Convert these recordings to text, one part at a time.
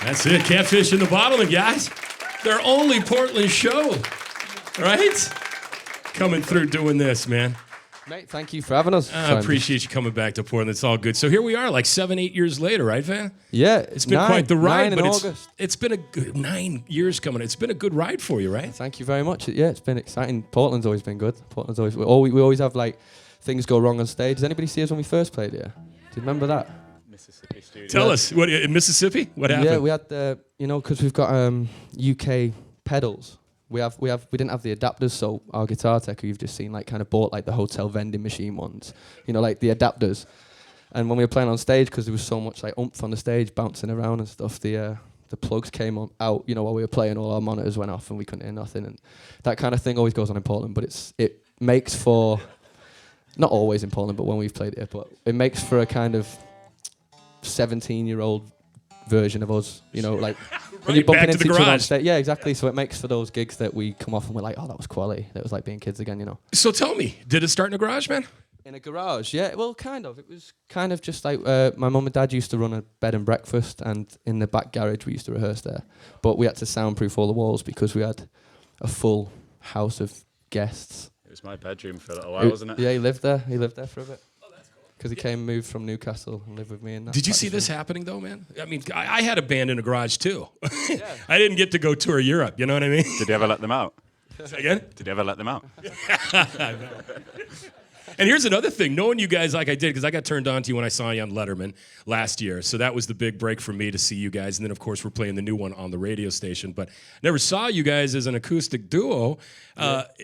That's it. Catfish and the Bottlemen, guys. Their only Portland show, right? Coming through doing this, man. Mate, thank you for having us. I appreciate you coming back to Portland. It's all good. So here we are, like 7-8 years later, right, Van? Yeah, It's been quite the ride, but August. it's been a good 9 years coming. It's been a good ride for you, right? Thank you very much. Yeah, it's been exciting. Portland's always been good. We always have like things go wrong on stage. Does anybody see us when we first played here? Do you remember that? Mississippi studio. Tell us, what in Mississippi? What happened? Yeah, we had the because we've got UK pedals. We didn't have the adapters, so our guitar tech, who you've just seen, like kind of bought like the hotel vending machine ones, like the adapters. And when we were playing on stage, because there was so much like oomph on the stage, bouncing around and stuff, the plugs came out, while we were playing, all our monitors went off and we couldn't hear nothing. And that kind of thing always goes on in Portland, but it makes for, not always in Portland, but when we've played it, but it makes for a kind of 17-year-old version of us, like when you're bumping into each other on stage. Yeah, exactly. So it makes for those gigs that we come off and we're like, oh, that was quality. That was like being kids again, So tell me, did it start in a garage, man? In a garage, yeah. Well, kind of. It was kind of just like my mum and dad used to run a bed and breakfast, and in the back garage we used to rehearse there. But we had to soundproof all the walls because we had a full house of guests. It was my bedroom for a little while, wasn't it? Yeah, he lived there. He lived there for a bit. Because he moved from Newcastle and lived with me. And did you see this happening, though, man? I mean, I had a band in a garage, too. Yeah. I didn't get to go tour Europe, you know what I mean? Did you ever let them out? Say again? Did you ever let them out? And here's another thing, knowing you guys like I did, because I got turned on to you when I saw you on Letterman last year. So that was the big break for me to see you guys. And then, of course, we're playing the new one on the radio station. But never saw you guys as an acoustic duo.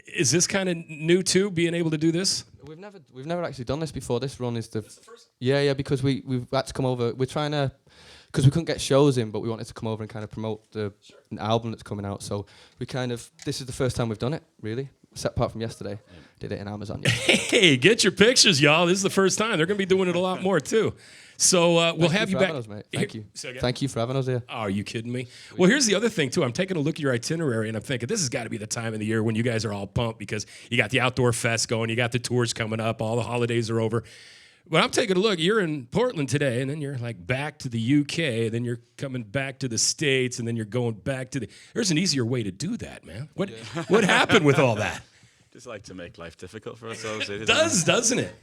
Is this kind of new, too, being able to do this? We've never actually done this before. This run is the first. Yeah, because we've had to come over. We're trying to, because we couldn't get shows in, but we wanted to come over and kind of promote the album that's coming out. So this is the first time we've done it, really. Except apart from yesterday, did it in Amazon. Yeah. Hey, get your pictures, y'all. This is the first time. They're going to be doing it a lot more, too. So we'll have you back. Us, mate. Thank you. Thank you for having us here. Oh, are you kidding me? Well, here's the other thing, too. I'm taking a look at your itinerary, and I'm thinking this has got to be the time of the year when you guys are all pumped because you got the outdoor fest going, you got the tours coming up, all the holidays are over. But I'm taking a look. You're in Portland today, and then you're like back to the UK, then you're coming back to the States, and then you're going back to the... There's an easier way to do that, man. What happened with all that? Just like to make life difficult for ourselves. Doesn't it?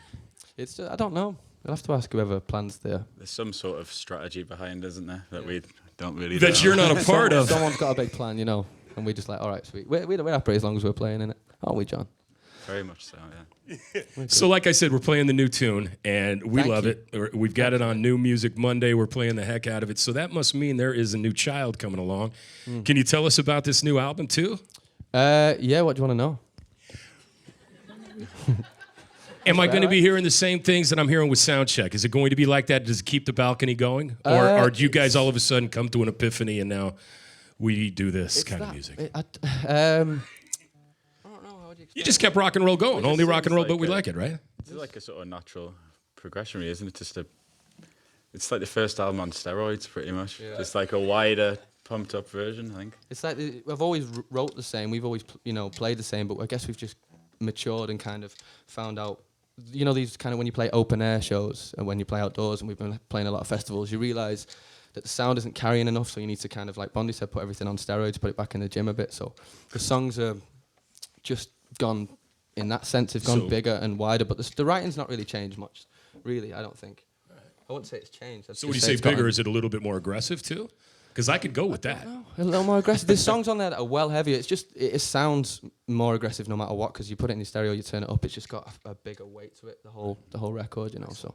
It's I don't know. I'll have to ask whoever plans there. There's some sort of strategy behind, isn't there, that we don't really that you're not a part of. Someone's got a big plan, and we're just like, all right, sweet. We're happy as long as we're playing in it. Aren't we, John? Very much so, yeah. So like I said, we're playing the new tune, and we love it. We've got it on New Music Monday. We're playing the heck out of it. So that must mean there is a new child coming along. Can you tell us about this new album, too? Yeah, what do you want to know? Am I going to be hearing the same things that I'm hearing with Soundcheck? Is it going to be like that? Does it keep the balcony going? Or do you guys all of a sudden come to an epiphany and now we do this kind of music? I don't know. How would you explain You just kept rock and roll going. Only rock and roll, but we like it, right? It's like a sort of natural progression, really, isn't it? It's like the first album on steroids, pretty much. Yeah. Just like a wider, pumped-up version, I think. It's like I've always wrote the same. We've always, played the same, but I guess we've just matured and kind of found out, these kind of when you play open air shows and when you play outdoors, and we've been playing a lot of festivals, you realise that the sound isn't carrying enough, so you need to kind of, like Bondi said, put everything on steroids, put it back in the gym a bit. So the songs are just gone, in that sense, they've gone bigger and wider, but the writing's not really changed much, really, I don't think. I wouldn't say it's changed. So when you say bigger, is it a little bit more aggressive, too? Because I could go with that. A little more aggressive. There's songs on there that are well heavier. It's just, it sounds more aggressive no matter what, because you put it in your stereo, you turn it up, it's just got a bigger weight to it, the whole record, So,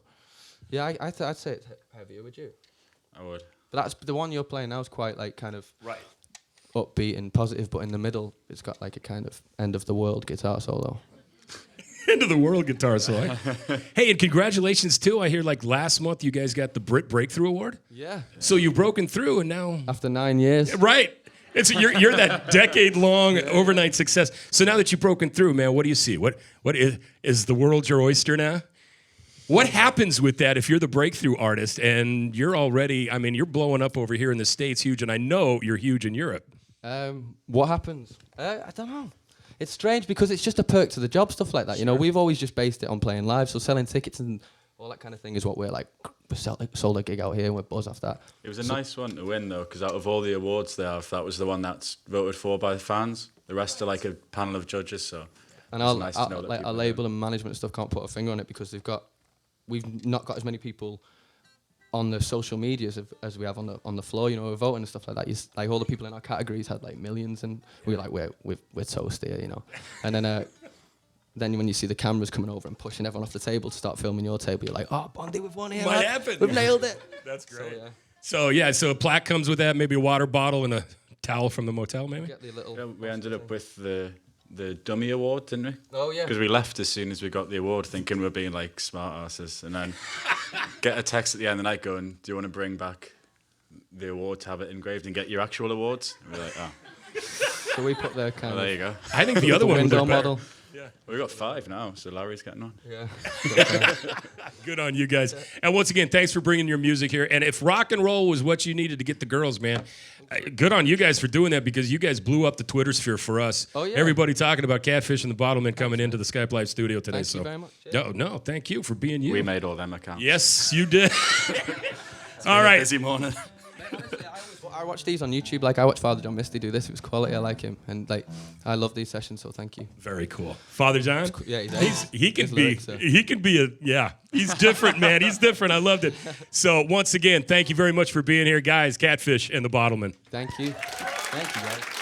yeah, I'd say it's heavier, would you? I would. But that's the one you're playing now is quite like kind of right, upbeat and positive, but in the middle, it's got like a kind of end of the world guitar solo. End of the world guitar solo. Hey, and congratulations, too. I hear like last month you guys got the Brit Breakthrough Award. Yeah. So you've broken through, and now... After 9 years. Right. You're that decade-long overnight success. So now that you've broken through, man, what do you see? What is the world your oyster now? What happens with that if you're the breakthrough artist and you're already, you're blowing up over here in the States huge, and I know you're huge in Europe. What happens? I don't know. It's strange because it's just a perk to the job, stuff like that. Sure. We've always just based it on playing live, so selling tickets and all that kind of thing is what we're like sold a gig out here and we're buzz off that. It was a nice one to win though, because out of all the awards they have, that was the one that's voted for by the fans. The rest are like a panel of judges, so. And nice to know that like our label and management and stuff can't put a finger on it because we've not got as many people on the social medias as we have on the floor, you know, we're voting and stuff like that. Like all the people in our categories had like millions, and we're like we're toast here, you know. And then when you see the cameras coming over and pushing everyone off the table to start filming your table, you're like, oh, Bondi, we've won here. What happened? We've nailed it. That's great. So a plaque comes with that, maybe a water bottle and a towel from the motel, maybe. Get the little. Yeah, we ended up with the dummy award, didn't we? Oh yeah. Because we left as soon as we got the award, thinking we're being like smart asses, and then get a text at the end of the night going, "Do you want to bring back the award to have it engraved and get your actual awards?" And we're like, "Oh." So we put the kind Well, there you go. I think the other one window was better. model. Yeah. We've got 5 now, so Larry's getting on. Yeah. Good on you guys. And once again, thanks for bringing your music here. And if rock and roll was what you needed to get the girls, man, good on you guys for doing that, because you guys blew up the Twitter sphere for us. Oh, yeah. Everybody talking about Catfish and the Bottlemen coming into the Skype Live studio today. Thank you very much. No, thank you for being you. We made all them accounts. Yes, you did. All right. Busy morning. Honestly, I watch these on YouTube. Like I watch Father John Misty do this. It was quality. I like him, and like I love these sessions. So thank you. Very cool. Father John? Yeah, he can his be lyrics, he can be he's different, man. He's different. I loved it. So once again, thank you very much for being here, guys. Catfish and the Bottlemen. Thank you. Thank you, guys.